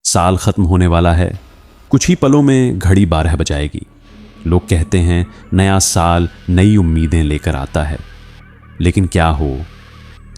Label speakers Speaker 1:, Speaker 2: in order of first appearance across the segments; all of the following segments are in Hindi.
Speaker 1: साल खत्म होने वाला है। कुछ ही पलों में घड़ी 12 बजाएगी। लोग कहते हैं नया साल नई उम्मीदें लेकर आता है, लेकिन क्या हो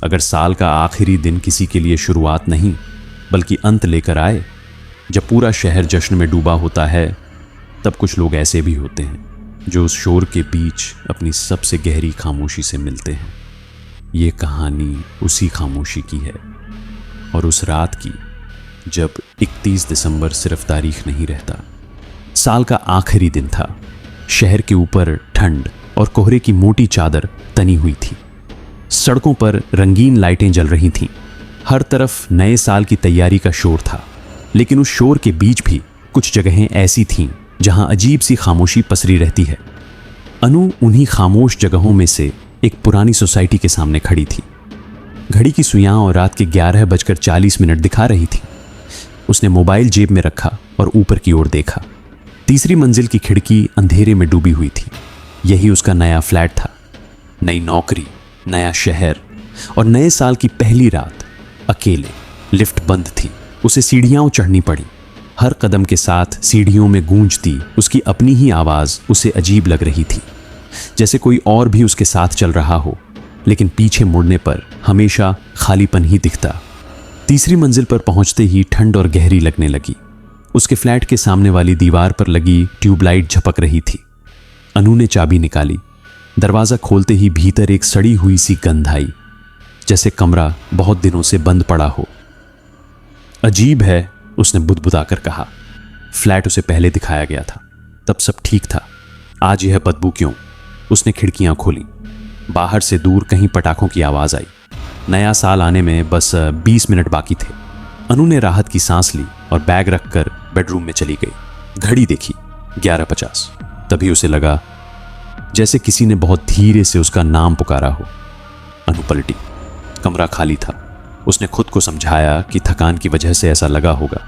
Speaker 1: अगर साल का आखिरी दिन किसी के लिए शुरुआत नहीं बल्कि अंत लेकर आए। जब पूरा शहर जश्न में डूबा होता है, तब कुछ लोग ऐसे भी होते हैं जो उस शोर के बीच अपनी सबसे गहरी खामोशी से मिलते हैं। ये कहानी उसी खामोशी की है, और उस रात की जब 31 दिसंबर सिर्फ तारीख नहीं रहता। साल का आखिरी दिन था। शहर के ऊपर ठंड और कोहरे की मोटी चादर तनी हुई थी। सड़कों पर रंगीन लाइटें जल रही थीं। हर तरफ नए साल की तैयारी का शोर था, लेकिन उस शोर के बीच भी कुछ जगहें ऐसी थीं जहां अजीब सी खामोशी पसरी रहती है। अनु उन्हीं खामोश जगहों में से एक पुरानी सोसाइटी के सामने खड़ी थी। घड़ी की सुइयां और रात के 11:40 दिखा रही थी। उसने मोबाइल जेब में रखा और ऊपर की ओर देखा। तीसरी मंजिल की खिड़की अंधेरे में डूबी हुई थी। यही उसका नया फ्लैट था। नई नौकरी, नया शहर और नए साल की पहली रात। अकेले। लिफ्ट बंद थी। उसे सीढ़ियां चढ़नी पड़ी। हर कदम के साथ सीढ़ियों में गूंजती उसकी अपनी ही आवाज उसे अजीब लग रही थी, जैसे कोई और भी उसके साथ चल रहा हो, लेकिन पीछे मुड़ने पर हमेशा खालीपन ही दिखता। तीसरी मंजिल पर पहुंचते ही ठंड और गहरी लगने लगी। उसके फ्लैट के सामने वाली दीवार पर लगी ट्यूबलाइट झपक रही थी। अनु ने चाबी निकाली। दरवाजा खोलते ही भीतर एक सड़ी हुई सी गंध आई, जैसे कमरा बहुत दिनों से बंद पड़ा हो। अजीब है, उसने बुदबुदाकर कहा। फ्लैट उसे पहले दिखाया गया था, तब सब ठीक था। आज यह बदबू क्यों? उसने खिड़कियां खोली। बाहर से दूर कहीं पटाखों की आवाज आई। नया साल आने में बस 20 मिनट बाकी थे। अनु ने राहत की सांस ली और बैग रखकर बेडरूम में चली गई। घड़ी देखी, 11:50। तभी उसे लगा जैसे किसी ने बहुत धीरे से उसका नाम पुकारा हो। अनु पलटी। कमरा खाली था। उसने खुद को समझाया कि थकान की वजह से ऐसा लगा होगा,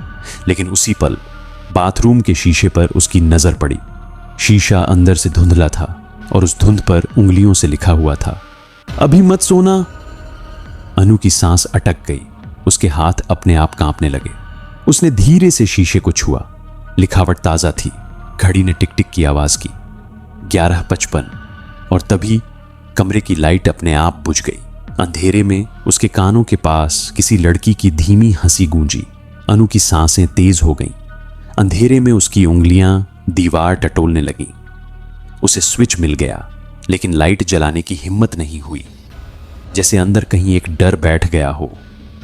Speaker 1: लेकिन उसी पल बाथरूम के शीशे पर उसकी नजर पड़ी। शीशा अंदर से धुंधला था और उस धुंध पर उंगलियों से लिखा हुआ था, अभी मत सोना। अनु की सांस अटक गई। उसके हाथ अपने आप कांपने लगे। उसने धीरे से शीशे को छुआ। लिखावट ताजा थी। घड़ी ने टिक टिक की आवाज की। 11:55। और तभी कमरे की लाइट अपने आप बुझ गई। अंधेरे में उसके कानों के पास किसी लड़की की धीमी हंसी गूंजी। अनु की सांसें तेज हो गईं। अंधेरे में उसकी उंगलियां दीवार टटोलने लगीं। उसे स्विच मिल गया, लेकिन लाइट जलाने की हिम्मत नहीं हुई। जैसे अंदर कहीं एक डर बैठ गया हो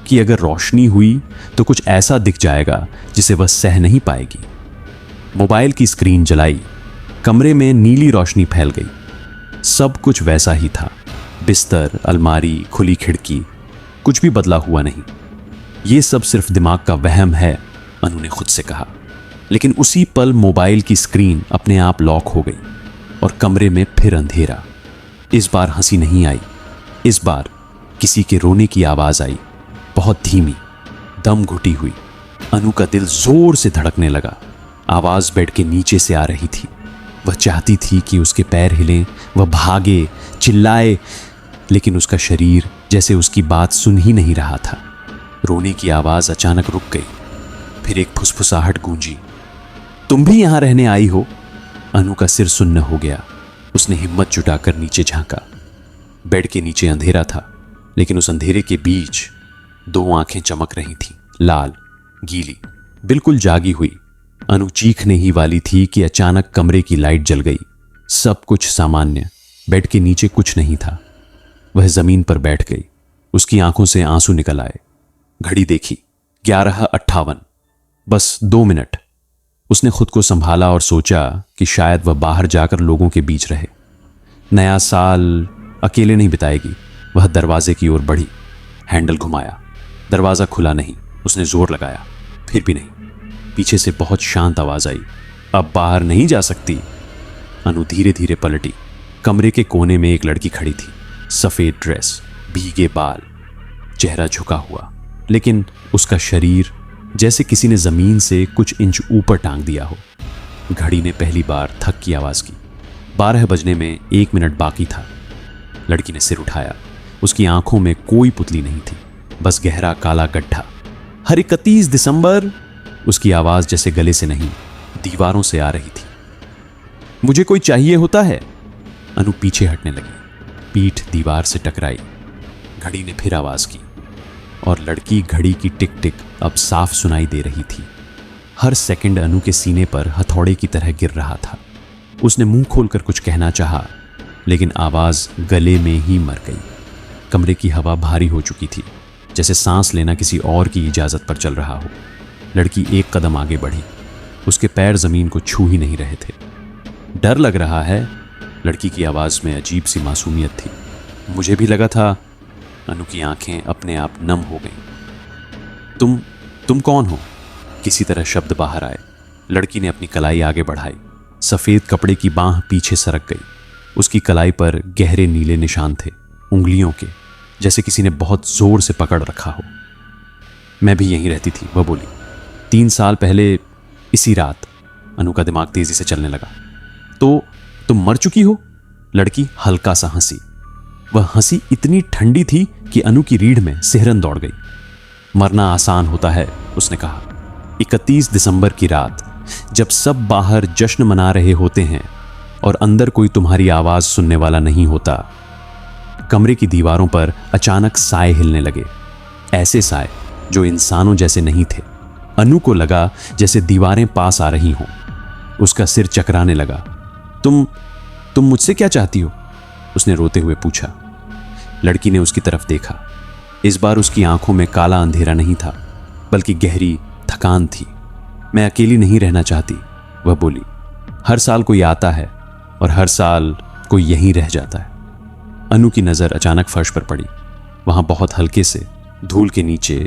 Speaker 1: कि अगर रोशनी हुई तो कुछ ऐसा दिख जाएगा जिसे वह सह नहीं पाएगी। मोबाइल की स्क्रीन जलाई। कमरे में नीली रोशनी फैल गई। सब कुछ वैसा ही था। बिस्तर, अलमारी, खुली खिड़की, कुछ भी बदला हुआ नहीं। यह सब सिर्फ दिमाग का वहम है, अनु ने खुद से कहा। लेकिन उसी पल मोबाइल की स्क्रीन अपने आप लॉक हो गई और कमरे में फिर अंधेरा। इस बार हंसी नहीं आई। इस बार किसी के रोने की आवाज आई, बहुत धीमी, दम घुटी हुई। अनु का दिल जोर से धड़कने लगा। आवाज बेड के नीचे से आ रही थी। वह चाहती थी कि उसके पैर हिलें, वह भागे, चिल्लाए, लेकिन उसका शरीर जैसे उसकी बात सुन ही नहीं रहा था। रोने की आवाज अचानक रुक गई। फिर एक फुसफुसाहट गूंजी, तुम भी यहां रहने आई हो? अनु का सिर सुन्न हो गया। उसने हिम्मत जुटाकर नीचे झांका। बेड के नीचे अंधेरा था, लेकिन उस अंधेरे के बीच 2 आंखें चमक रही थीं, लाल, गीली, बिल्कुल जागी हुई। अनु चीखने ही वाली थी कि अचानक कमरे की लाइट जल गई। सब कुछ सामान्य। बेड के नीचे कुछ नहीं था। वह जमीन पर बैठ गई। उसकी आंखों से आंसू निकल आए। घड़ी देखी, 11:58। बस 2 मिनट। उसने खुद को संभाला और सोचा कि शायद वह बाहर जाकर लोगों के बीच रहे। नया साल अकेले नहीं बिताएगी। वह दरवाजे की ओर बढ़ी। हैंडल घुमाया। दरवाजा खुला नहीं। उसने जोर लगाया, फिर भी नहीं। पीछे से बहुत शांत आवाज आई, अब बाहर नहीं जा सकती। अनु धीरे धीरे पलटी। कमरे के कोने में एक लड़की खड़ी थी। सफेद ड्रेस, भीगे बाल, चेहरा झुका हुआ, लेकिन उसका शरीर जैसे किसी ने जमीन से कुछ इंच ऊपर टांग दिया हो। घड़ी ने पहली बार थक की आवाज की। 12 बजने में 1 मिनट बाकी था। लड़की ने सिर उठाया। उसकी आंखों में कोई पुतली नहीं थी, बस गहरा काला गड्ढा। हर 31 दिसंबर, उसकी आवाज जैसे गले से नहीं, दीवारों से आ रही थी। मुझे कोई चाहिए होता है। अनु पीछे हटने लगी, पीठ दीवार से टकराई। घड़ी ने फिर आवाज की और लड़की घड़ी की टिक टिक अब साफ सुनाई दे रही थी। हर सेकंड अनु के सीने पर हथौड़े की तरह गिर रहा था। उसने मुंह खोलकर कुछ कहना चाहा, लेकिन आवाज गले में ही मर गई। कमरे की हवा भारी हो चुकी थी, जैसे सांस लेना किसी और की इजाजत पर चल रहा हो। लड़की एक कदम आगे बढ़ी। उसके पैर जमीन को छू ही नहीं रहे थे। डर लग रहा है? लड़की की आवाज में अजीब सी मासूमियत थी। मुझे भी लगा था। अनु की आंखें अपने आप नम हो गईं। तुम कौन हो? किसी तरह शब्द बाहर आए। लड़की ने अपनी कलाई आगे बढ़ाई। सफेद कपड़े की बांह पीछे सरक गई। उसकी कलाई पर गहरे नीले निशान थे, उंगलियों के, जैसे किसी ने बहुत जोर से पकड़ रखा हो। मैं भी यहीं रहती थी, वह बोली। 3 साल पहले इसी रात। अनु का दिमाग तेजी से चलने लगा। तो तुम मर चुकी हो? लड़की हल्का सा हंसी। वह हंसी इतनी ठंडी थी कि अनु की रीढ़ में सिहरन दौड़ गई। मरना आसान होता है, उसने कहा। 31 दिसंबर की रात, जब सब बाहर जश्न मना रहे होते हैं और अंदर कोई तुम्हारी आवाज सुनने वाला नहीं होता। कमरे की दीवारों पर अचानक साए हिलने लगे, ऐसे साए जो इंसानों जैसे नहीं थे। अनु को लगा जैसे दीवारें पास आ रही हों। उसका सिर चकराने लगा। तुम मुझसे क्या चाहती हो? उसने रोते हुए पूछा। लड़की ने उसकी तरफ देखा। इस बार उसकी आंखों में काला अंधेरा नहीं था, बल्कि गहरी थकान थी। मैं अकेली नहीं रहना चाहती, वह बोली। हर साल कोई आता है और हर साल कोई यहीं रह जाता है। अनु की नजर अचानक फर्श पर पड़ी। वहां बहुत हल्के से धूल के नीचे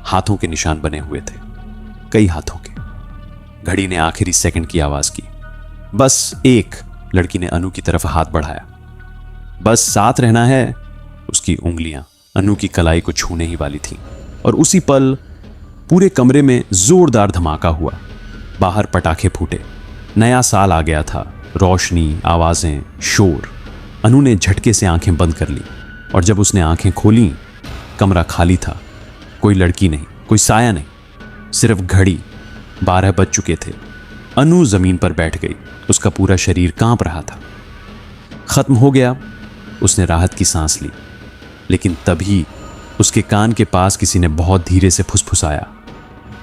Speaker 1: हाथों के निशान बने हुए थे, कई हाथों के। घड़ी ने आखिरी सेकंड की आवाज की। बस एक। लड़की ने अनु की तरफ हाथ बढ़ाया। बस साथ रहना है। उसकी उंगलियां अनु की कलाई को छूने ही वाली थीं और उसी पल पूरे कमरे में जोरदार धमाका हुआ। बाहर पटाखे फूटे। नया साल आ गया था। रोशनी, आवाजें, शोर। अनु ने झटके से आंखें बंद कर ली और जब उसने आंखें खोली, कमरा खाली था। कोई लड़की नहीं, कोई साया नहीं, सिर्फ घड़ी। 12 बज चुके थे। अनु जमीन पर बैठ गई। उसका पूरा शरीर कांप रहा था। खत्म हो गया, उसने राहत की सांस ली। लेकिन तभी उसके कान के पास किसी ने बहुत धीरे से फुसफुसाया।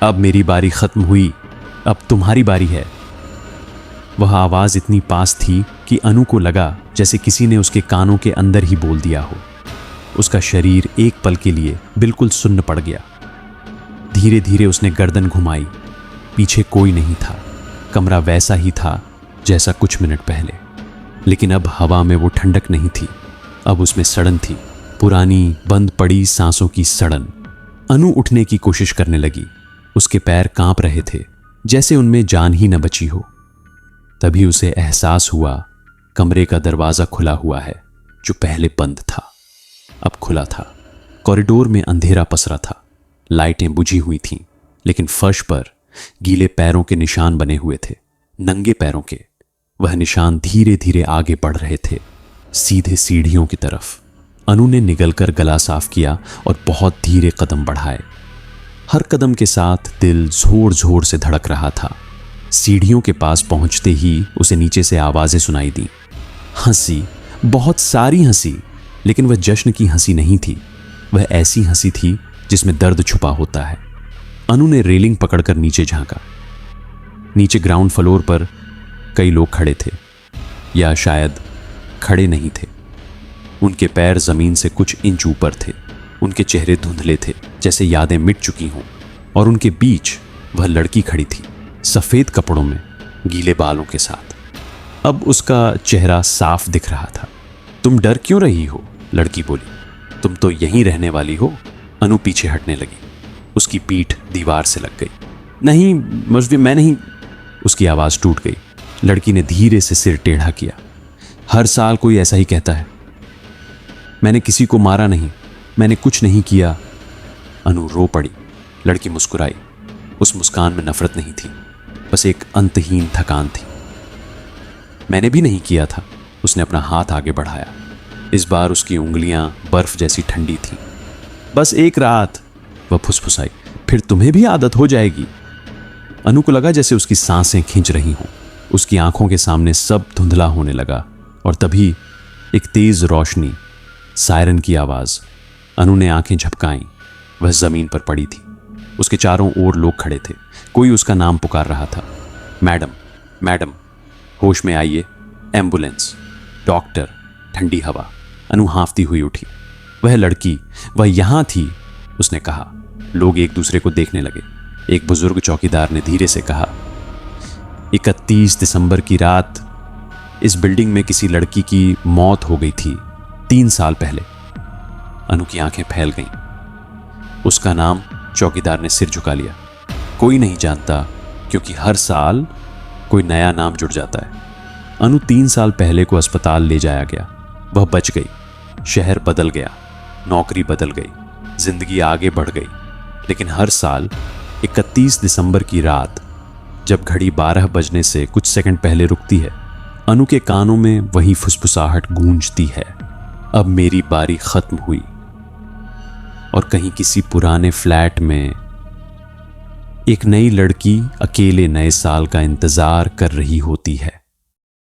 Speaker 1: अब मेरी बारी खत्म हुई, अब तुम्हारी बारी है। वह आवाज इतनी पास थी कि अनु को लगा जैसे किसी ने उसके कानों के अंदर ही बोल दिया हो। उसका शरीर एक पल के लिए बिल्कुल सुन्न पड़ गया। धीरे धीरे उसने गर्दन घुमाई। पीछे कोई नहीं था। कमरा वैसा ही था जैसा कुछ मिनट पहले, लेकिन अब हवा में वो ठंडक नहीं थी। अब उसमें सड़न थी, पुरानी बंद पड़ी सांसों की सड़न। अनु उठने की कोशिश करने लगी। उसके पैर कांप रहे थे, जैसे उनमें जान ही न बची हो। तभी उसे एहसास हुआ कमरे का दरवाजा खुला हुआ है, जो पहले बंद था, अब खुला था। कॉरिडोर में अंधेरा पसरा था। लाइटें बुझी हुई थीं, लेकिन फर्श पर गीले पैरों के निशान बने हुए थे, नंगे पैरों के। वह निशान धीरे धीरे आगे बढ़ रहे थे, सीधे सीढ़ियों की तरफ। अनु ने निगलकर गला साफ किया और बहुत धीरे कदम बढ़ाए। हर कदम के साथ दिल जोर जोर से धड़क रहा था। सीढ़ियों के पास पहुंचते ही उसे नीचे से आवाजें सुनाई दी। हंसी, बहुत सारी हंसी, लेकिन वह जश्न की हंसी नहीं थी। वह ऐसी हंसी थी जिसमें दर्द छुपा होता है। अनु ने रेलिंग पकड़कर नीचे झांका। नीचे ग्राउंड फ्लोर पर कई लोग खड़े थे, या शायद खड़े नहीं थे। उनके पैर जमीन से कुछ इंच ऊपर थे। उनके चेहरे धुंधले थे, जैसे यादें मिट चुकी हों। और उनके बीच वह लड़की खड़ी थी, सफेद कपड़ों में, गीले बालों के साथ। अब उसका चेहरा साफ दिख रहा था। तुम डर क्यों रही हो? लड़की बोली। तुम तो यहीं रहने वाली हो। अनु पीछे हटने लगी। उसकी पीठ दीवार से लग गई। नहीं, मैं नहीं। उसकी आवाज टूट गई। लड़की ने धीरे से सिर टेढ़ा किया। हर साल कोई ऐसा ही कहता है। मैंने किसी को मारा नहीं, मैंने कुछ नहीं किया। अनु रो पड़ी। लड़की मुस्कुराई। उस मुस्कान में नफरत नहीं थी, बस एक अंतहीन थकान थी। मैंने भी नहीं किया था। उसने अपना हाथ आगे बढ़ाया। इस बार उसकी उंगलियां बर्फ जैसी ठंडी थीं। बस एक रात, वह फुसफुसाई, फिर तुम्हें भी आदत हो जाएगी। अनु को लगा जैसे उसकी सांसें खींच रही हों। उसकी आंखों के सामने सब धुंधला होने लगा और तभी एक तेज रोशनी, सायरन की आवाज। अनु ने आंखें झपकाईं। वह जमीन पर पड़ी थी। उसके चारों ओर लोग खड़े थे। कोई उसका नाम पुकार रहा था। मैडम, मैडम, होश में आइए, एम्बुलेंस, डॉक्टर, ठंडी हवा। अनु हांफती हुई उठी। वह लड़की, वह यहां थी, उसने कहा। लोग एक दूसरे को देखने लगे। एक बुजुर्ग चौकीदार ने धीरे से कहा, 31 दिसंबर की रात इस बिल्डिंग में किसी लड़की की मौत हो गई थी 3 साल पहले। अनु की आंखें फैल गईं। उसका नाम? चौकीदार ने सिर झुका लिया। कोई नहीं जानता, क्योंकि हर साल कोई नया नाम जुड़ जाता है। अनु 3 साल पहले को अस्पताल ले जाया गया। वह बच गई। शहर बदल गया, नौकरी बदल गई, जिंदगी आगे बढ़ गई। लेकिन हर साल 31 दिसंबर की रात, जब घड़ी 12 बजने से कुछ सेकंड पहले रुकती है, अनु के कानों में वही फुसफुसाहट गूंजती है, अब मेरी बारी खत्म हुई। और कहीं किसी पुराने फ्लैट में एक नई लड़की अकेले नए साल का इंतजार कर रही होती है।